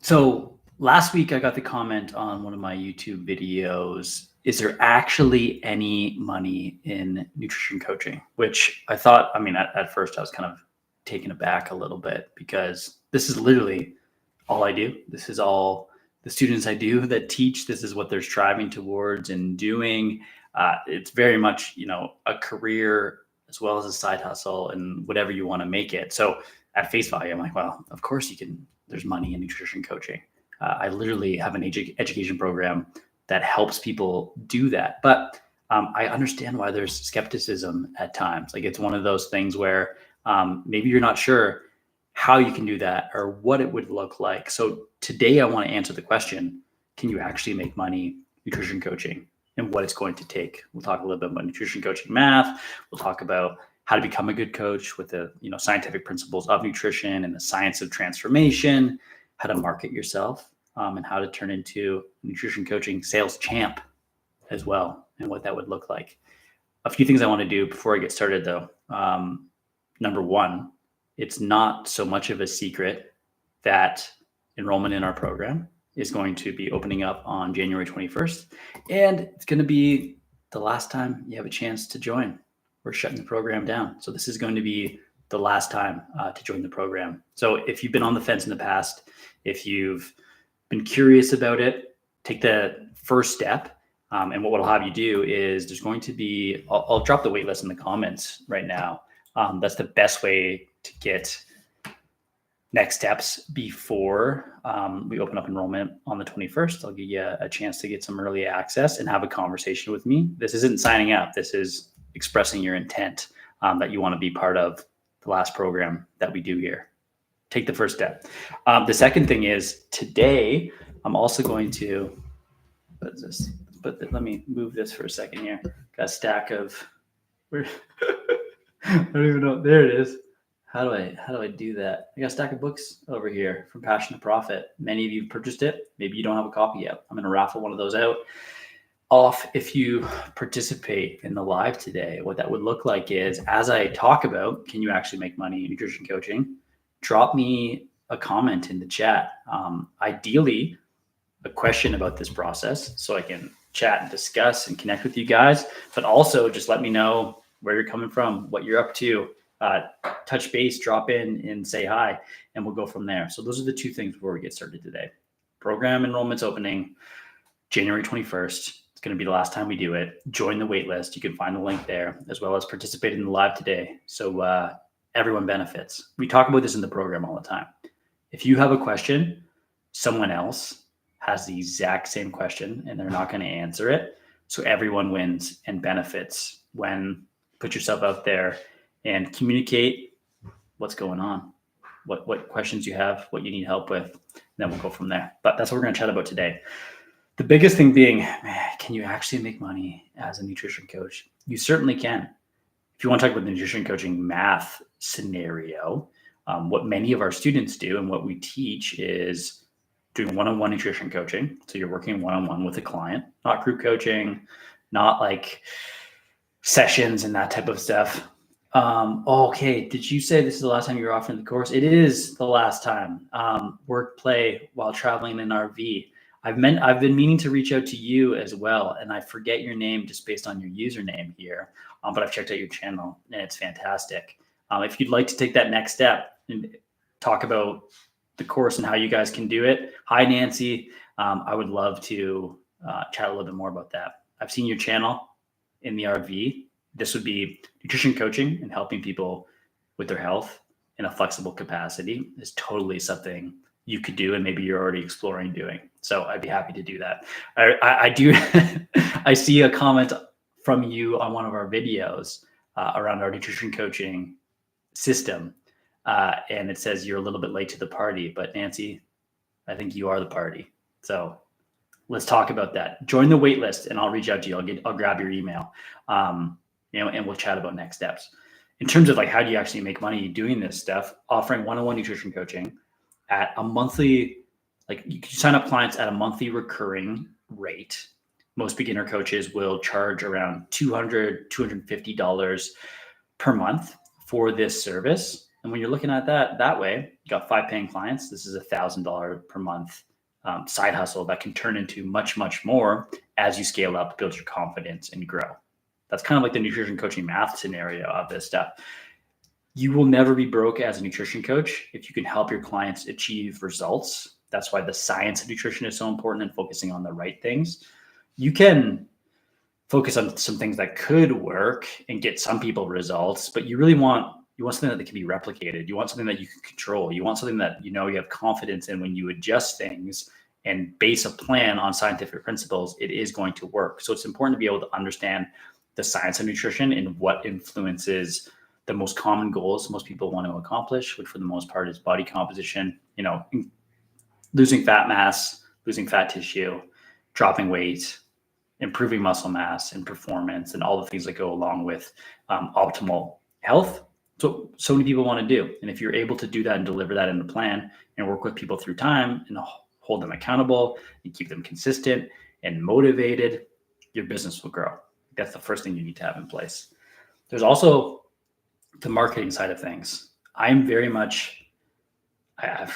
So last week I got the comment on one of my YouTube videos, is there actually any money in nutrition coaching? Which I thought, at first I was kind of taken aback a little bit because this is literally all I do. This is all the students I do that teach. This is what they're striving towards and doing. It's very much, a career as well as a side hustle and whatever you want to make it. So at face value, I'm like, well, of course you can. There's money in nutrition coaching. I literally have an education program that helps people do that. But I understand why there's skepticism at times. Like it's one of those things where maybe you're not sure how you can do that or what it would look like. So today I want to answer the question, can you actually make money nutrition coaching and what it's going to take? We'll talk a little bit about nutrition coaching math. We'll talk about how to become a good coach with the scientific principles of nutrition and the science of transformation, how to market yourself, and how to turn into nutrition coaching sales champ as well, and what that would look like. A few things I want to do before I get started though. Number one, it's not so much of a secret that enrollment in our program is going to be opening up on January 21st, and it's going to be the last time you have a chance to join. We're shutting the program down. So this is going to be the last time to join the program. So if you've been on the fence in the past, if you've been curious about it, take the first step. And what we'll have you do is there's going to be, I'll drop the wait list in the comments right now. That's the best way to get next steps before we open up enrollment on the 21st. I'll give you a chance to get some early access and have a conversation with me. This isn't signing up. This is expressing your intent that you want to be part of the last program that we do here. Take the first step. The second thing is today, I'm also going to, let me move this for a second here. Got a stack of, I don't even know, there it is. How do I do that? I got a stack of books over here from Passion to Profit. Many of you have purchased it. Maybe you don't have a copy yet. I'm going to raffle one of those out off if you participate in the live today. What that would look like is, as I talk about, can you actually make money in nutrition coaching? Drop me a comment in the chat. Ideally, a question about this process so I can chat and discuss and connect with you guys, but also just let me know where you're coming from, what you're up to. Touch base, drop in and say hi, and we'll go from there. So those are the two things before we get started today. Program enrollment's opening January 21st. It's going to be the last time we do it. Join the wait list. You can find the link there, as well as participate in the live today. So everyone benefits. We talk about this in the program all the time. If you have a question, someone else has the exact same question and they're not going to answer it. So everyone wins and benefits when you put yourself out there and communicate what's going on, what questions you have, what you need help with, and then we'll go from there. But that's what we're going to chat about today. The biggest thing being, can you actually make money as a nutrition coach? You certainly can. If you want to talk about the nutrition coaching math scenario, what many of our students do and what we teach is doing one-on-one nutrition coaching. So you're working one-on-one with a client, not group coaching, not like sessions and that type of stuff. Okay, did you say this is the last time you're offering the course? It is the last time. Work, play while traveling in an RV. I've been meaning to reach out to you as well, and I forget your name just based on your username here, but I've checked out your channel and it's fantastic. If you'd like to take that next step and talk about the course and how you guys can do it, hi Nancy. I would love to chat a little bit more about that. I've seen your channel in the RV. This would be nutrition coaching and helping people with their health in a flexible capacity is totally something you could do, and maybe you're already exploring doing. So I'd be happy to do that. I do. I see a comment from you on one of our videos around our nutrition coaching system, and it says you're a little bit late to the party. But Nancy, I think you are the party. So let's talk about that. Join the wait list, and I'll reach out to you. I'll grab your email, and we'll chat about next steps. In terms of like how do you actually make money doing this stuff, offering one-on-one nutrition coaching at a monthly, like you can sign up clients at a monthly recurring rate. Most beginner coaches will charge around $200, $250 per month for this service. And when you're looking at that way, you got 5 paying clients. This is $1,000 per month side hustle that can turn into much, much more as you scale up, build your confidence, and grow. That's kind of like the nutrition coaching math scenario of this stuff. You will never be broke as a nutrition coach if you can help your clients achieve results. That's why the science of nutrition is so important and focusing on the right things. You can focus on some things that could work and get some people results, but you want something that can be replicated. You want something that you can control. You want something that you have confidence in when you adjust things and base a plan on scientific principles, it is going to work. So it's important to be able to understand the science of nutrition and what influences the most common goals most people want to accomplish, which for the most part is body composition, losing fat mass, losing fat tissue, dropping weight, improving muscle mass and performance, and all the things that go along with optimal health. So many people want to do. And if you're able to do that and deliver that in the plan and work with people through time and hold them accountable and keep them consistent and motivated, your business will grow. That's the first thing you need to have in place. There's also the marketing side of things. I'm very much, I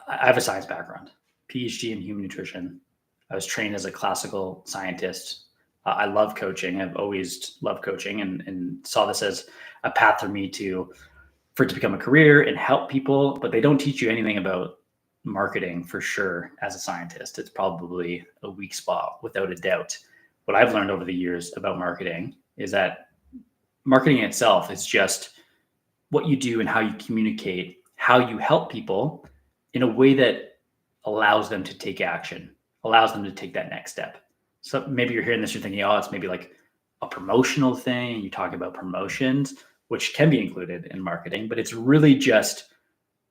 have a science background, PhD in human nutrition. I was trained as a classical scientist. I love coaching. I've always loved coaching and saw this as a path for it to become a career and help people, but they don't teach you anything about marketing for sure. As a scientist, it's probably a weak spot without a doubt. What I've learned over the years about marketing is that marketing itself is just what you do and how you communicate, how you help people in a way that allows them to take action, allows them to take that next step. So maybe you're hearing this, you're thinking, oh, it's maybe like a promotional thing. You talk about promotions, which can be included in marketing, but it's really just,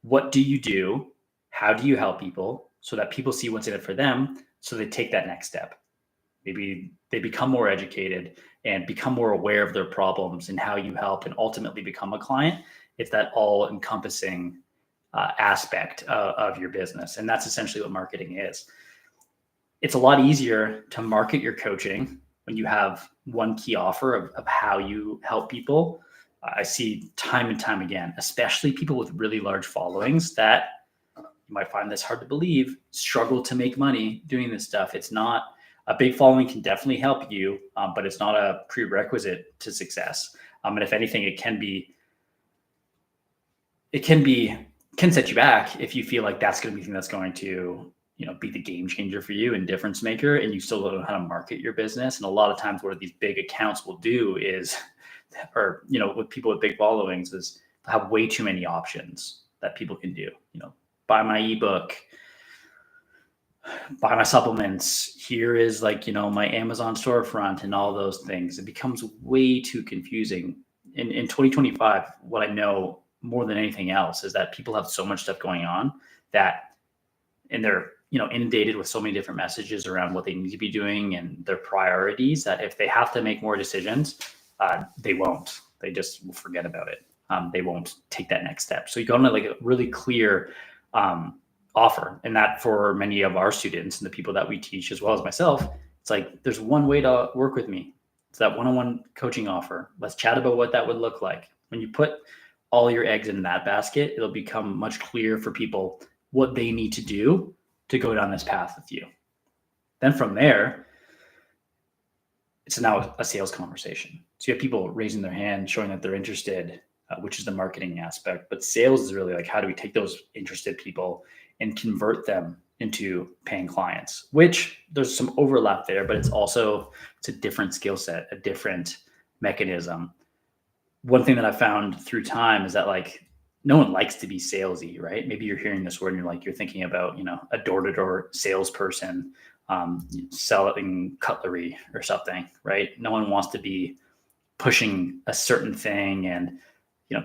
what do you do? How do you help people so that people see what's in it for them, so they take that next step? Maybe they become more educated and become more aware of their problems and how you help and ultimately become a client. It's that all encompassing aspect of your business. And that's essentially what marketing is. It's a lot easier to market your coaching when you have one key offer of how you help people. I see time and time again, especially people with really large followings that, you might find this hard to believe, struggle to make money doing this stuff. It's not, a big following can definitely help you, but it's not a prerequisite to success. And if anything, it can set you back if you feel like that's going to be the thing that's going to be the game changer for you and difference maker, and you still don't know how to market your business. And a lot of times what these big accounts will do is, or with people with big followings, is have way too many options that people can do. Buy my ebook, buy my supplements, here is my Amazon storefront and all those things. It becomes way too confusing. In 2025, what I know more than anything else is that people have so much stuff going on and they're inundated with so many different messages around what they need to be doing and their priorities, that if they have to make more decisions, they won't. They just will forget about it. They won't take that next step. So you got to a really clear offer. And that, for many of our students and the people that we teach, as well as myself, it's like, there's one way to work with me. It's that one-on-one coaching offer. Let's chat about what that would look like. When you put all your eggs in that basket, it'll become much clearer for people what they need to do to go down this path with you. Then from there, it's now a sales conversation. So you have people raising their hand, showing that they're interested, which is the marketing aspect. But sales is really how do we take those interested people and convert them into paying clients, which there's some overlap there, but it's a different skill set, a different mechanism. One thing that I found through time is that no one likes to be salesy, right? Maybe you're hearing this word and you're thinking about, a door-to-door salesperson selling cutlery or something, right? No one wants to be pushing a certain thing and,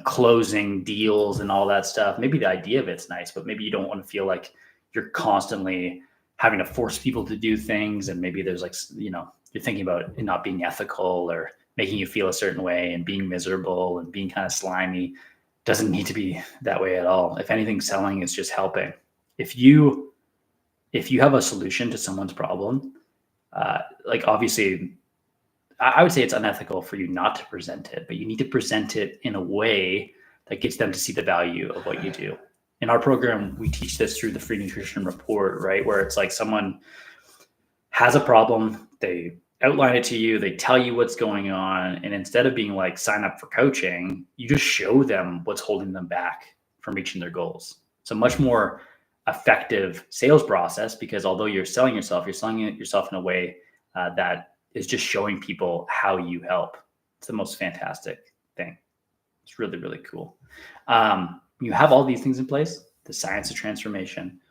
closing deals and all that stuff. Maybe the idea of it's nice, but maybe you don't want to feel like you're constantly having to force people to do things. And maybe there's you're thinking about it not being ethical or making you feel a certain way and being miserable and being kind of slimy. Doesn't need to be that way at all. If anything, selling is just helping. If you have a solution to someone's problem, obviously, I would say it's unethical for you not to present it, but you need to present it in a way that gets them to see the value of what you do. In our program, we teach this through the free nutrition report, right? Where it's like someone has a problem, they outline it to you, they tell you what's going on. And instead of being like, sign up for coaching, you just show them what's holding them back from reaching their goals. So much more effective sales process, because although you're selling yourself, you're selling yourself in a way that is just showing people how you help. It's the most fantastic thing. It's really, really cool. You have all these things in place, the science of transformation.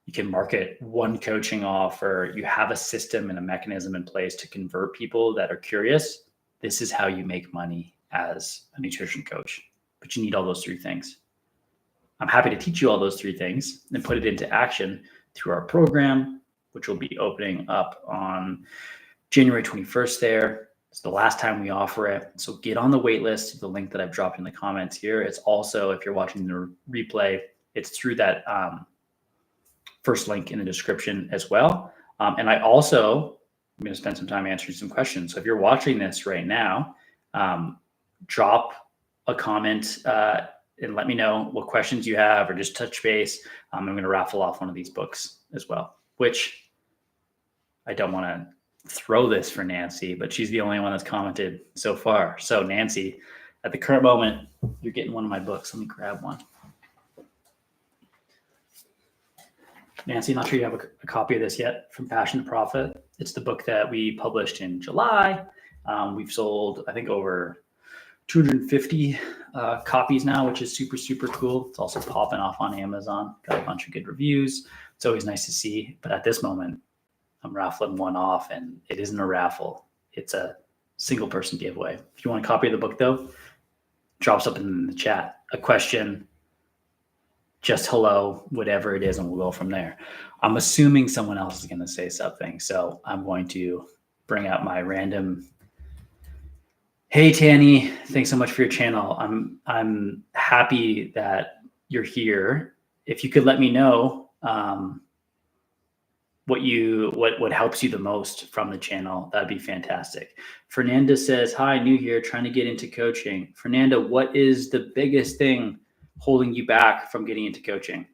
You can market one coaching offer. You have a system and a mechanism in place to convert people that are curious. This is how you make money as a nutrition coach, but you need all those three things. I'm happy to teach you all those three things and put it into action through our program, which will be opening up on January 21st there. It's the last time we offer it. So get on the wait list, the link that I've dropped in the comments here. It's also, if you're watching the replay, it's through that first link in the description as well. And I'm going to spend some time answering some questions. So if you're watching this right now, drop a comment and let me know what questions you have, or just touch base. I'm going to raffle off one of these books as well, which I don't want to throw this for Nancy, but she's the only one that's commented so far. So Nancy, at the current moment, you're getting one of my books. Let me grab one. Nancy, I'm not sure you have a copy of this yet, From Passion to Profit. It's the book that we published in July. We've sold, I think, over 250 copies now, which is super, super cool. It's also popping off on Amazon. Got a bunch of good reviews. It's always nice to see. But at this moment, I'm raffling one off, and it isn't a raffle. It's a single person giveaway. If you want a copy of the book, though, drop something in the chat, a question, just hello, whatever it is, and we'll go from there. I'm assuming someone else is going to say something, so I'm going to bring out my random. Hey, Tanny, thanks so much for your channel. I'm happy that you're here. If you could let me know what helps you the most from the channel, that'd be fantastic. Fernanda says, hi, new here, trying to get into coaching. Fernanda, what is the biggest thing holding you back from getting into coaching?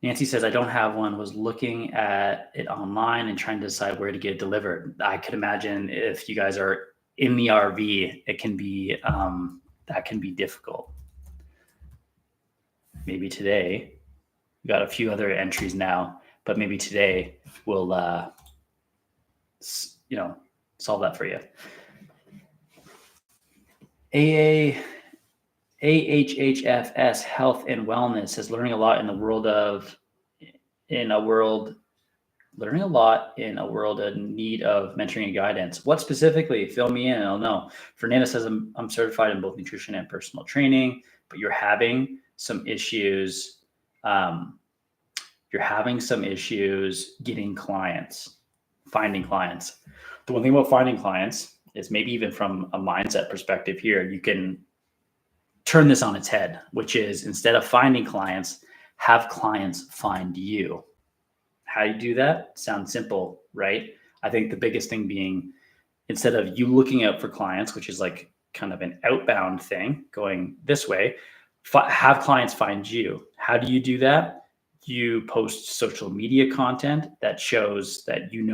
Nancy says, I don't have one, was looking at it online and trying to decide where to get it delivered. I could imagine if you guys are in the RV, it can be, that can be difficult. Maybe today, we got a few other entries now, but maybe today we'll, solve that for you. AHHFS Health and Wellness says, learning a lot in a world in need of mentoring and guidance. What specifically? Fill me in. I don't know. Fernanda says, I'm certified in both nutrition and personal training, but you're having some issues. Getting clients, finding clients. The one thing about finding clients is, maybe even from a mindset perspective here, you can turn this on its head, which is, instead of finding clients, have clients find you. How do you do that? Sounds simple, right? I think the biggest thing being, instead of you looking out for clients, which is like kind of an outbound thing going this way, have clients find you. How do you do that? You post social media content that shows that you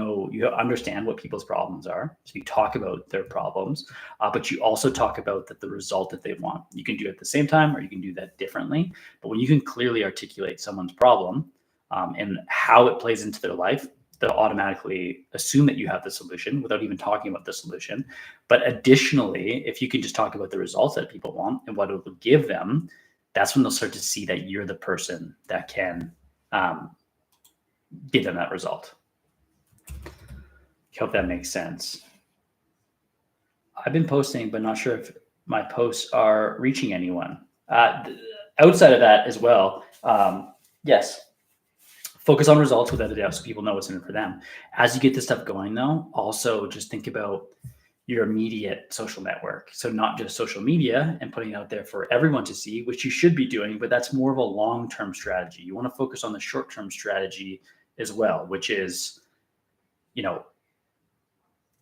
understand what people's problems are. So you talk about their problems, but you also talk about the result that they want. You can do it at the same time, or you can do that differently. But when you can clearly articulate someone's problem and how it plays into their life, they'll automatically assume that you have the solution without even talking about the solution. But additionally, if you can just talk about the results that people want and what it will give them, that's when they'll start to see that you're the person that can give them that result. I hope that makes sense. I've been posting, but not sure if my posts are reaching anyone. Outside of that as well, yes, focus on results without a doubt, so people know what's in it for them. As you get this stuff going, though, also just think about your immediate social network. So not just social media and putting it out there for everyone to see, which you should be doing, but that's more of a long-term strategy. You want to focus on the short-term strategy as well, which is,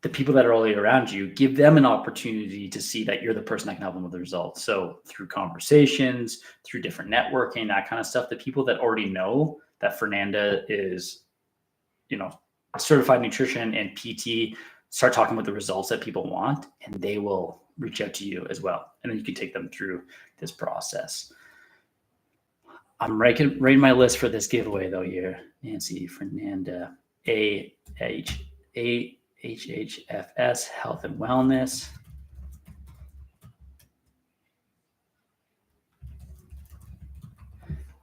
the people that are already around you, give them an opportunity to see that you're the person that can help them with the results. So through conversations, through different networking, that kind of stuff, the people that already know that Fernanda is, certified nutrition and PT, start talking about the results that people want, and they will reach out to you as well. And then you can take them through this process. I'm rating my list for this giveaway though here. Nancy, Fernanda, HHFS, Health and Wellness.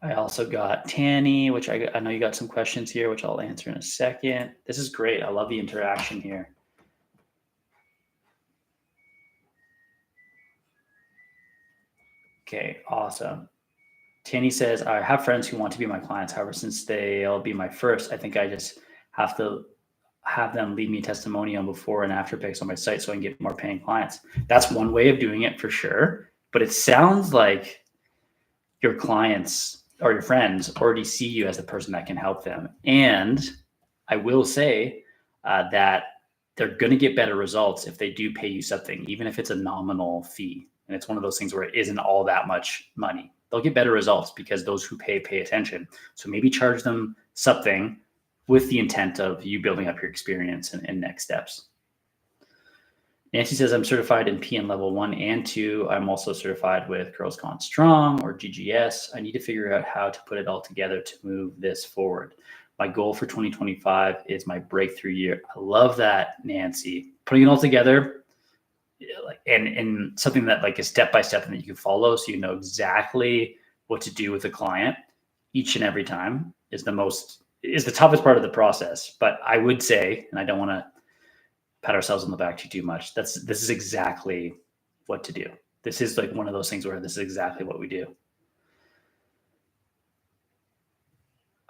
I also got Tanny, which I know you got some questions here, which I'll answer in a second. This is great. I love the interaction here. Okay, awesome. Tanny says, I have friends who want to be my clients. However, since they'll be my first, I think I just have to have them leave me testimonial before and after pics on my site so I can get more paying clients. That's one way of doing it for sure. But it sounds like your clients or your friends already see you as the person that can help them. And I will say that they're going to get better results if they do pay you something, even if it's a nominal fee. And it's one of those things where it isn't all that much money. They'll get better results because those who pay attention. So maybe charge them something with the intent of you building up your experience and next steps. Nancy says, I'm certified in PN level 1 and 2. I'm also certified with Girls Gone Strong or GGS. I need to figure out how to put it all together to move this forward. My goal for 2025 is my breakthrough year. I love that, Nancy. Putting it all together, and something that like is step-by-step and that you can follow so you know exactly what to do with a client each and every time is the toughest part of the process. But I would say, and I don't want to pat ourselves on the back too much, this is exactly what to do. This is like one of those things where this is exactly what we do.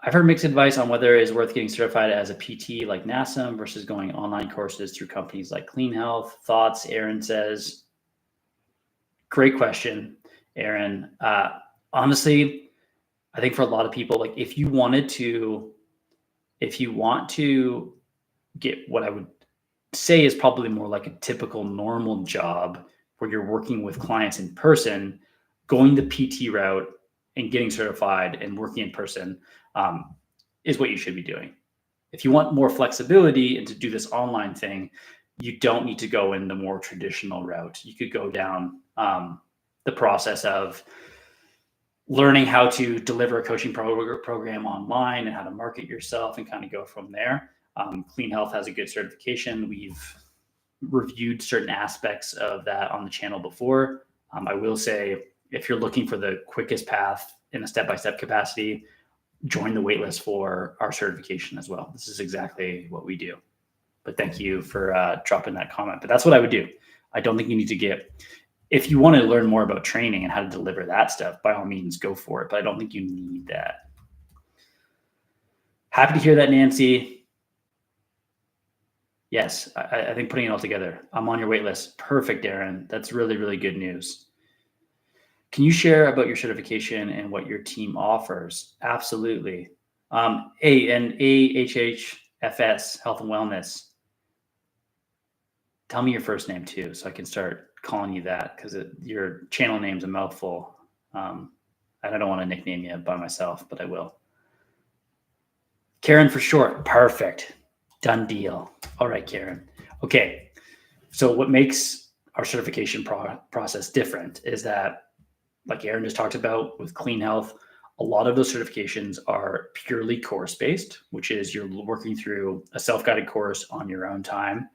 I've heard mixed advice on whether it is worth getting certified as a PT like NASM versus going online courses through companies like Clean Health. Thoughts, Aaron says. Great question, Aaron. Honestly, I think for a lot of people, like if you want to get what I would say is probably more like a typical normal job where you're working with clients in person, going the PT route and getting certified and working in person is what you should be doing. If you want more flexibility and to do this online thing, you don't need to go in the more traditional route. You could go down the process of learning how to deliver a coaching program online and how to market yourself and kind of go from there. Clean Health has a good certification. We've reviewed certain aspects of that on the channel before. I will say, if you're looking for the quickest path in a step-by-step capacity, join the waitlist for our certification as well. This is exactly what we do. But thank you for dropping that comment. But that's what I would do. I don't think you need to if you want to learn more about training and how to deliver that stuff, by all means, go for it. But I don't think you need that. Happy to hear that, Nancy. Yes, I think putting it all together. I'm on your wait list. Perfect, Aaron. That's really, really good news. Can you share about your certification and what your team offers? Absolutely. AHHFS, Health and Wellness. Tell me your first name too, so I can start calling you that, because your channel name's a mouthful. And I don't want to nickname you by myself, but I will. Karen for short. Perfect. Done deal. All right, Karen. Okay. So what makes our certification process different is that, like Aaron just talked about with Clean Health, a lot of those certifications are purely course-based, which is you're working through a self-guided course on your own time,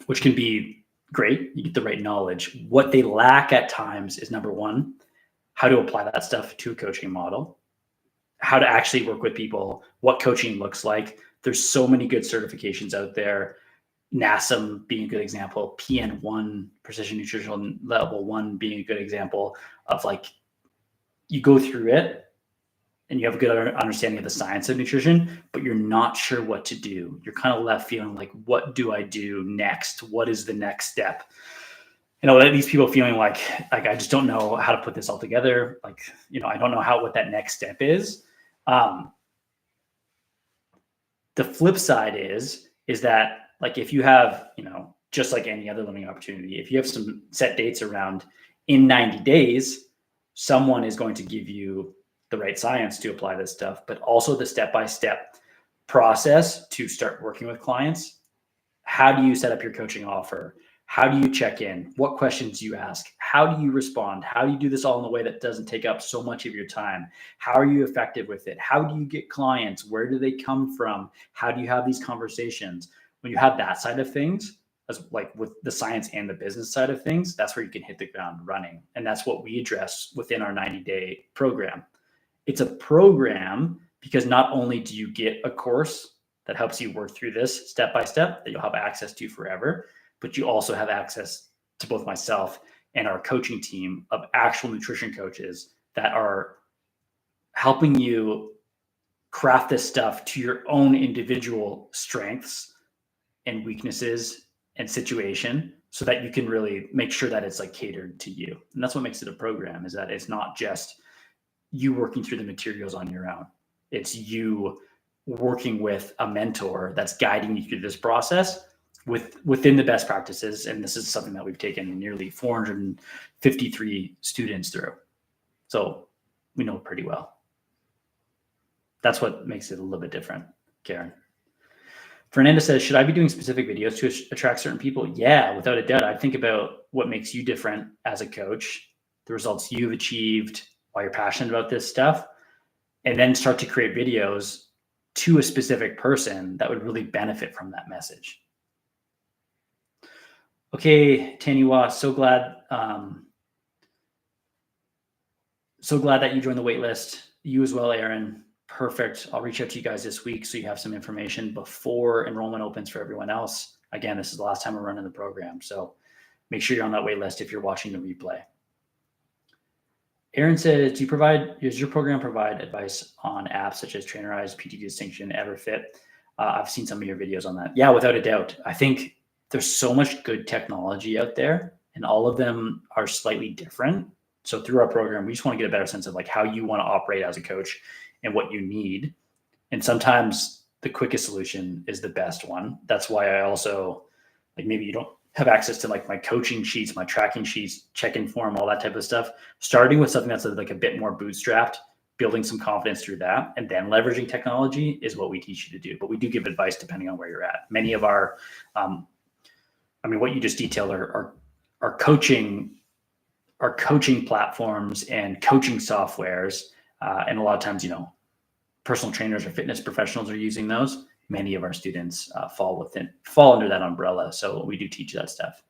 which can be great. You get the right knowledge. What they lack at times is, number one, how to apply that stuff to a coaching model, how to actually work with people, what coaching looks like. There's so many good certifications out there. NASM being a good example, PN1, Precision Nutrition Level 1 being a good example of, like, you go through it and you have a good understanding of the science of nutrition, but you're not sure what to do. You're kind of left feeling like, what do I do next? What is the next step? These people feeling like I just don't know how to put this all together. Like, I don't know what that next step is. The flip side is that like if you have, just like any other learning opportunity, if you have some set dates around in 90 days, someone is going to give you the right science to apply this stuff, but also the step-by-step process to start working with clients. How do you set up your coaching offer? How do you check in? What questions do you ask? How do you respond? How do you do this all in a way that doesn't take up so much of your time? How are you effective with it? How do you get clients? Where do they come from? How do you have these conversations? When you have that side of things, as like with the science and the business side of things, that's where you can hit the ground running. And that's what we address within our 90-day program. It's a program because not only do you get a course that helps you work through this step by step that you'll have access to forever, but you also have access to both myself and our coaching team of actual nutrition coaches that are helping you craft this stuff to your own individual strengths and weaknesses and situation, so that you can really make sure that it's like catered to you. And that's what makes it a program, is that it's not just you working through the materials on your own. It's you working with a mentor that's guiding you through this process within the best practices. And this is something that we've taken nearly 453 students through. So we know it pretty well. That's what makes it a little bit different, Karen. Fernanda says, should I be doing specific videos to attract certain people? Yeah, without a doubt. I think about what makes you different as a coach, the results you've achieved, why you're passionate about this stuff, and then start to create videos to a specific person that would really benefit from that message. Okay, Taniwa, so glad that you joined the wait list. You as well, Aaron. Perfect. I'll reach out to you guys this week so you have some information before enrollment opens for everyone else. Again, this is the last time we're running the program, so make sure you're on that wait list if you're watching the replay. Aaron said, does your program provide advice on apps such as Trainerize, PT Distinction, EverFit? I've seen some of your videos on that. Yeah, without a doubt. I think there's so much good technology out there, and all of them are slightly different. So through our program, we just want to get a better sense of like how you want to operate as a coach and what you need. And sometimes the quickest solution is the best one. That's why I also, like, maybe you don't have access to like my coaching sheets, my tracking sheets, check-in form, all that type of stuff. Starting with something that's like a bit more bootstrapped, building some confidence through that, and then leveraging technology is what we teach you to do. But we do give advice depending on where you're at. Many of our, what you just detailed are coaching platforms and coaching softwares. And a lot of times, personal trainers or fitness professionals are using those. Many of our students fall under that umbrella. So we do teach that stuff.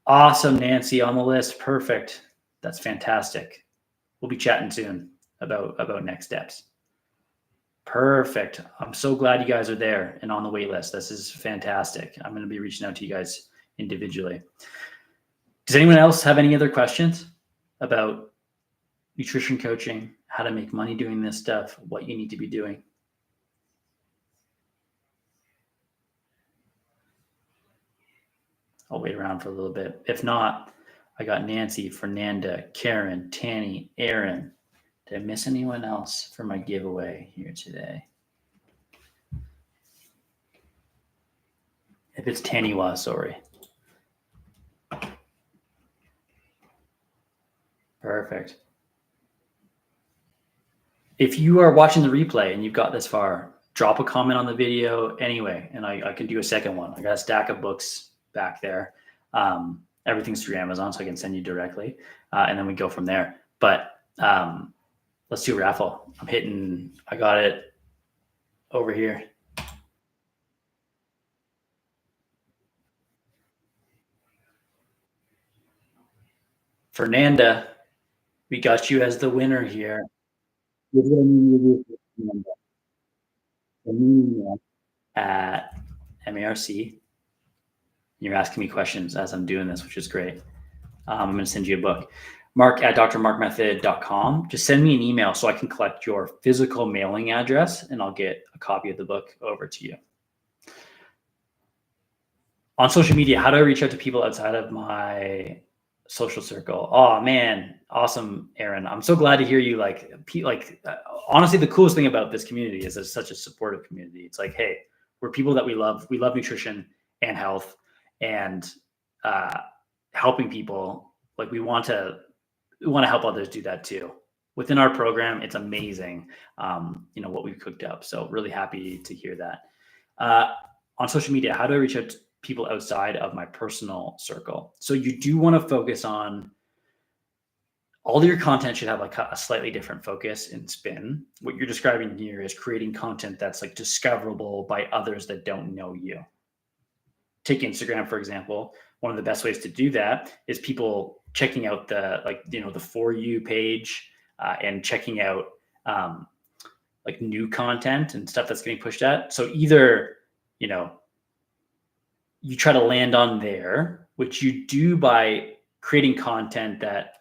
Awesome, Nancy, on the list. Perfect. That's fantastic. We'll be chatting soon about next steps. Perfect. I'm so glad you guys are there and on the wait list. This is fantastic. I'm going to be reaching out to you guys individually. Does anyone else have any other questions about nutrition coaching, how to make money doing this stuff, what you need to be doing? I'll wait around for a little bit. If not, I got Nancy, Fernanda, Karen, Tanny, Aaron. Did I miss anyone else for my giveaway here today? If it's Taniwa, sorry. Perfect. If you are watching the replay and you've got this far, drop a comment on the video anyway, and I can do a second one. I got a stack of books back there. Everything's through Amazon, so I can send you directly, and then we go from there. But let's do a raffle. I got it over here. Fernanda, we got you as the winner here. At MARC. You're asking me questions as I'm doing this, which is great. I'm going to send you a book. Mark at drmarkmethod.com. Just send me an email so I can collect your physical mailing address, and I'll get a copy of the book over to you. On social media, how do I reach out to people outside of my social circle? Oh man, awesome, Aaron. I'm so glad to hear you. Honestly, the coolest thing about this community is it's such a supportive community. It's like, hey, We're people that we love nutrition and health, and helping people. Like we want to help others do that too. Within our program, it's amazing, what we've cooked up. So really happy to hear that. On social media, how do I reach out to people outside of my personal circle? So you do want to focus on, all of your content should have like a slightly different focus and spin. What you're describing here is creating content that's like discoverable by others that don't know you. Take Instagram, for example. One of the best ways to do that is people checking out the For You page, and checking out like new content and stuff that's getting pushed at. So either, you try to land on there, which you do by creating content that,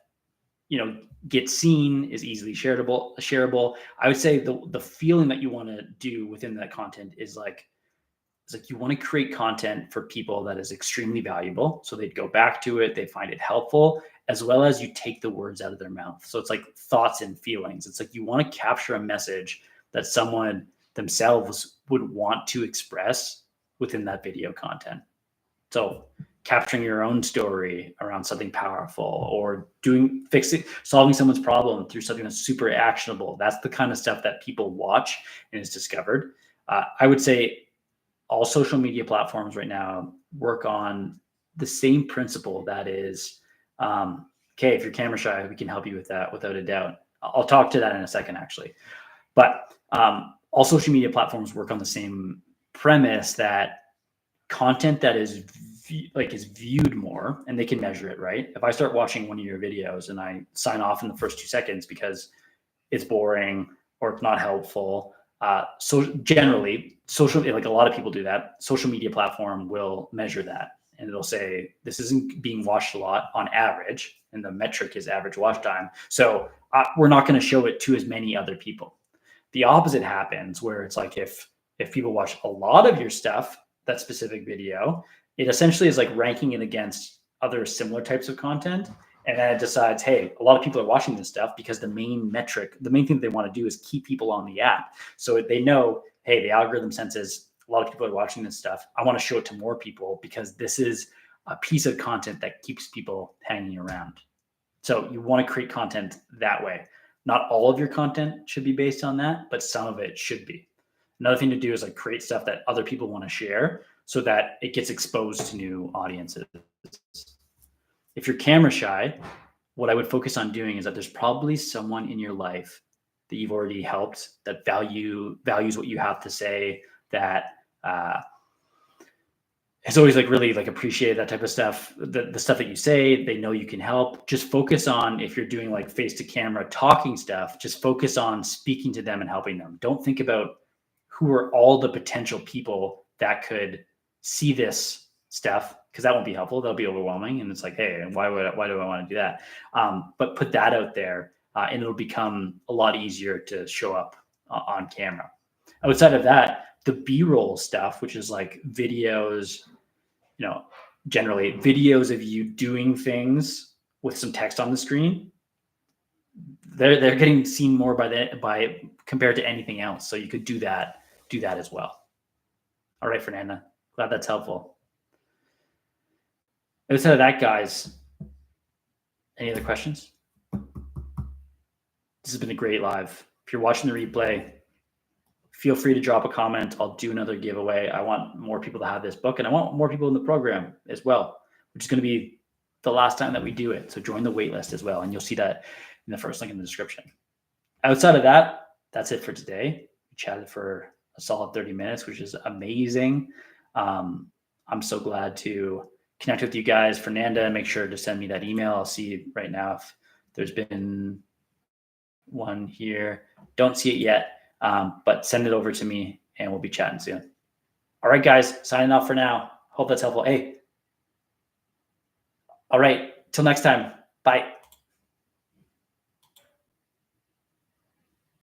gets seen, is easily shareable. I would say the feeling that you want to do within that content is like, you want to create content for people that is extremely valuable. So they'd go back to it, they find it helpful, as well as you take the words out of their mouth. So it's like thoughts and feelings. It's like you want to capture a message that someone themselves would want to express within that video content. So capturing your own story around something powerful, or solving someone's problem through something that's super actionable. That's the kind of stuff that people watch and is discovered. I would say all social media platforms right now work on the same principle. That is, okay, if you're camera shy, we can help you with that without a doubt. I'll talk to that in a second, actually. But all social media platforms work on the same premise, that content that is viewed more, and they can measure it, right? If I start watching one of your videos and I sign off in the first 2 seconds because it's boring or it's not helpful, so generally, like a lot of people do that, social media platform will measure that, and it'll say this isn't being watched a lot on average, and the metric is average watch time. So we're not going to show it to as many other people. The opposite happens, where it's like if people watch a lot of your stuff, that specific video, it essentially is like ranking it against other similar types of content. And then it decides, hey, a lot of people are watching this stuff because the main thing they want to do is keep people on the app. So they know, hey, the algorithm senses a lot of people are watching this stuff. I want to show it to more people because this is a piece of content that keeps people hanging around. So you want to create content that way. Not all of your content should be based on that, but some of it should be. Another thing to do is like create stuff that other people want to share so that it gets exposed to new audiences. If you're camera shy, what I would focus on doing is that there's probably someone in your life that you've already helped, that values what you have to say, that has always like really like appreciated that type of stuff, the stuff that you say. They know you can help. Just focus on, if you're doing like face to camera talking stuff, just focus on speaking to them and helping them. Don't think about who are all the potential people that could see this stuff, because that won't be helpful. That'll be overwhelming. And it's like, hey, why do I want to do that? But put that out there, and it'll become a lot easier to show up on camera. Outside of that, the B-roll stuff, which is like videos, generally videos of you doing things with some text on the screen, they're getting seen more by compared to anything else. So you could do that as well. All right, Fernanda, glad that's helpful. Outside of that, guys, any other questions? This has been a great live. If you're watching the replay, feel free to drop a comment. I'll do another giveaway. I want more people to have this book, and I want more people in the program as well, which is going to be the last time that we do it. So join the waitlist as well, and you'll see that in the first link in the description. Outside of that, that's it for today. We chatted for a solid 30 minutes, which is amazing. I'm so glad to connect with you guys. Fernanda, make sure to send me that email. I'll see right now if there's been one here. Don't see it yet, but send it over to me and we'll be chatting soon. All right, guys, signing off for now. Hope that's helpful. Hey, all right, till next time. Bye.